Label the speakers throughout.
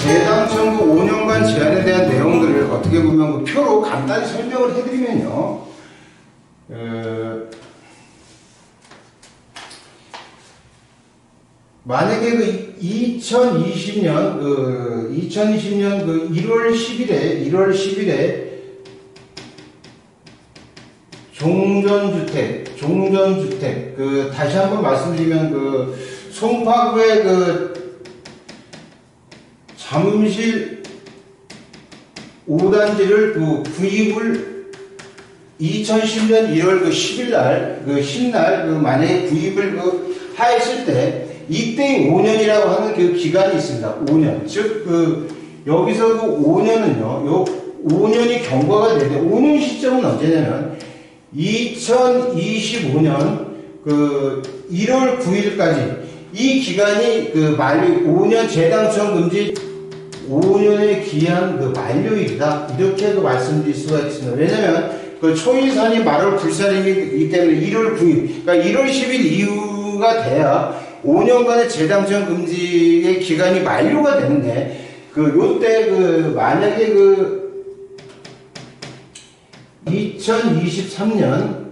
Speaker 1: 재당첨 그 5년간 제한에 대한 내용들을 어떻게 보면 그 표로 간단히 설명을 해드리면요. 만약에 그 2020년 1월 10일에 종전주택 그 다시 한번 말씀드리면 그 송파구의 그 잠실 5단지를 그 구입을 2010년 1월 그 10일 신날 만약에 구입을 하였을 때 이때 5년이라고 하는 그 기간이 있습니다. 5년. 즉, 여기서 그 5년은요, 요 5년이 경과가 되는데, 5년 시점은 언제냐면, 2025년 1월 9일까지, 이 기간이 만료, 5년 재당첨 금지 5년에 기한 만료일이다. 이렇게 말씀드릴 수가 있습니다. 왜냐면, 초일산이 말월 불살이기 때문에 1월 9일, 그러니까 1월 10일 이후가 돼야 5년간의 재당첨 금지의 기간이 만료가 되는데, 요때 만약에 2023년,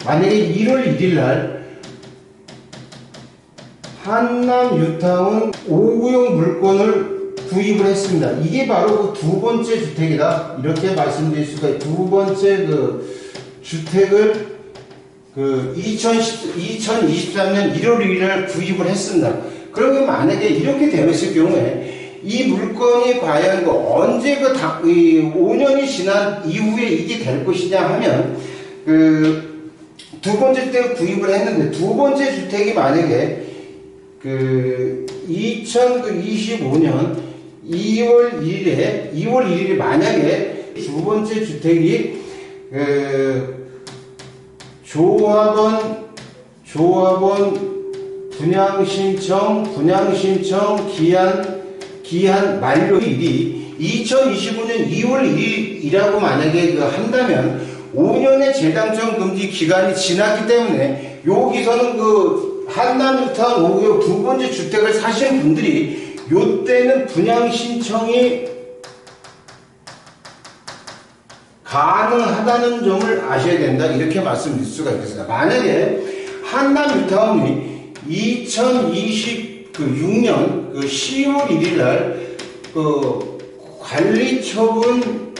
Speaker 1: 만약에 1월 1일 날, 한남 뉴타운 5구용 물건을 구입을 했습니다. 이게 바로 두 번째 주택이다. 이렇게 말씀드릴 수가 있어요. 두 번째 주택을 2023년 1월 1일 구입을 했습니다. 그러면 만약에 이렇게 되었을 경우에 이 물건이 과연 언제 5년이 지난 이후에 이게 될 것이냐 하면 두 번째 주택을 구입을 했는데 두 번째 주택이 만약에 2025년 2월 1일에 만약에 두 번째 주택이 조합원 분양신청 기한 만료일이 2025년 2월 1일이라고 만약에 한다면 5년의 재당첨 금지 기간이 지났기 때문에 여기서는 한남 뉴타운 5구역 두 번째 주택을 사신 분들이 요때는 분양신청이 가능하다는 점을 아셔야 된다. 이렇게 말씀드릴 수가 있겠습니다. 만약에 한남 뉴타운이 2026년 10월 1일 날 관리처분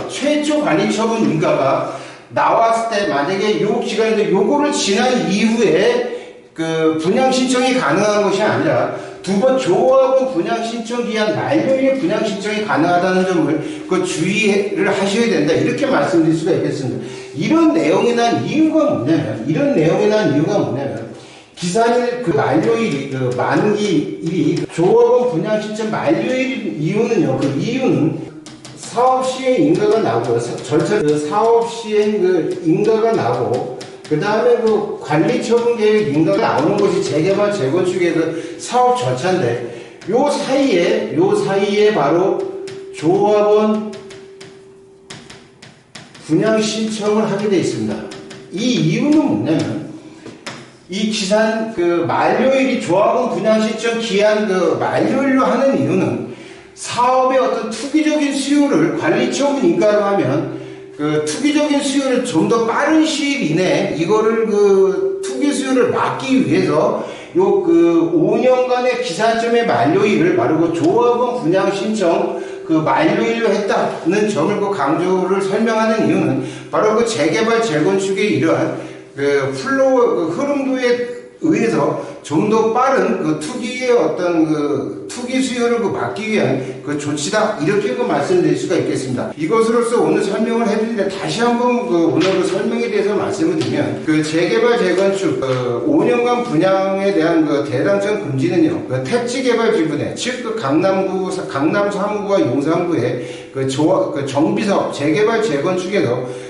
Speaker 1: 최초 관리처분 인가가 나왔을 때 만약에 요 기간인데 요거를 지난 이후에 분양 신청이 가능한 것이 아니라 두 번 조합원 분양 신청 기한 만료일에 분양 신청이 가능하다는 점을 주의를 하셔야 된다. 이렇게 말씀드릴 수가 있겠습니다. 이런 내용에 대한 이유가 뭐냐면 기산일 만료일이 만기일이 조합원 분양 신청 만료일 이유는요. 이유는 사업 시행 인가가 나고 사업 시행 인가가 나고 그 다음에 관리 처분 계획 인가가 나오는 것이 재개발 재건축의 사업 절차인데 요 사이에 바로 조합원 분양 신청을 하게 되어 있습니다. 이 이유는 뭐냐면 이 기산 만료일이 조합원 분양 신청 기한 만료일로 하는 이유는 사업의 어떤 투기적인 수요를 관리처분 인가로 하면 투기적인 수요를 좀 더 빠른 시일 이내에 이거를 투기 수요를 막기 위해서 요 5년간의 기산점의 만료일을 바로 조합원 분양 신청 만료일로 했다는 점을 강조를 설명하는 이유는 바로 재개발 재건축의 이러한 플로우 흐름도에 의해서 좀 더 빠른 투기의 어떤 투기 수요를 막기 위한 조치다. 이렇게 말씀드릴 수가 있겠습니다. 이것으로서 오늘 설명을 해드리는데 다시 한번 오늘 설명에 대해서 말씀을 드리면 재개발 재건축 5년간 분양에 대한 대당첨 금지는요. 택지 개발 지분에 즉 강남 3구와 용산구의 정비사업 재개발 재건축에서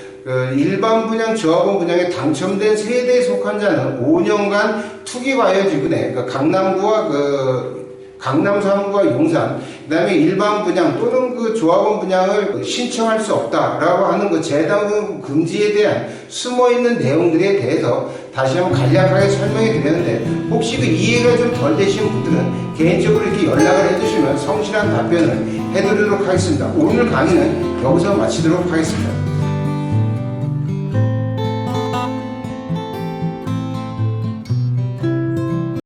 Speaker 1: 일반 분양, 조합원 분양에 당첨된 세대에 속한 자는 5년간 투기 과열 지분에 강남구와 강남 사무과 용산, 그 다음에 일반 분양 또는 그 조합원 분양을 신청할 수 없다라고 하는 그 재담금 금지에 대한 숨어있는 내용들에 대해서 다시 한번 간략하게 설명해 드렸는데, 혹시 그 이해가 좀 덜 되신 분들은 개인적으로 이렇게 연락을 해주시면 성실한 답변을 해드리도록 하겠습니다. 오늘 강의는 여기서 마치도록 하겠습니다.